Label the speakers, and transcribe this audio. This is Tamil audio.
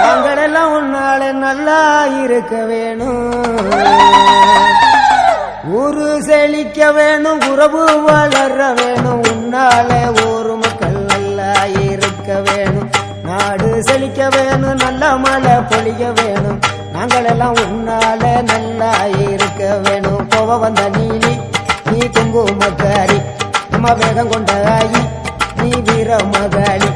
Speaker 1: நாங்களெல்லாம் உன்னால நல்லா இருக்க வேணும். ஊரு செழிக்க வேணும், உறவு வளர வேணும். உன்னால ஒரு மக்கள் நல்லா இருக்க வேணும். நாடு செழிக்க வேணும், நல்ல மழை பொழிய வேணும். நாங்களெல்லாம் உன்னால நல்லா இருக்க வேணும். கோவ வந்த நீ குங்குமக்காரி, நம்ம வேகம் கொண்ட ஆயி, நீ வீர மகாளி.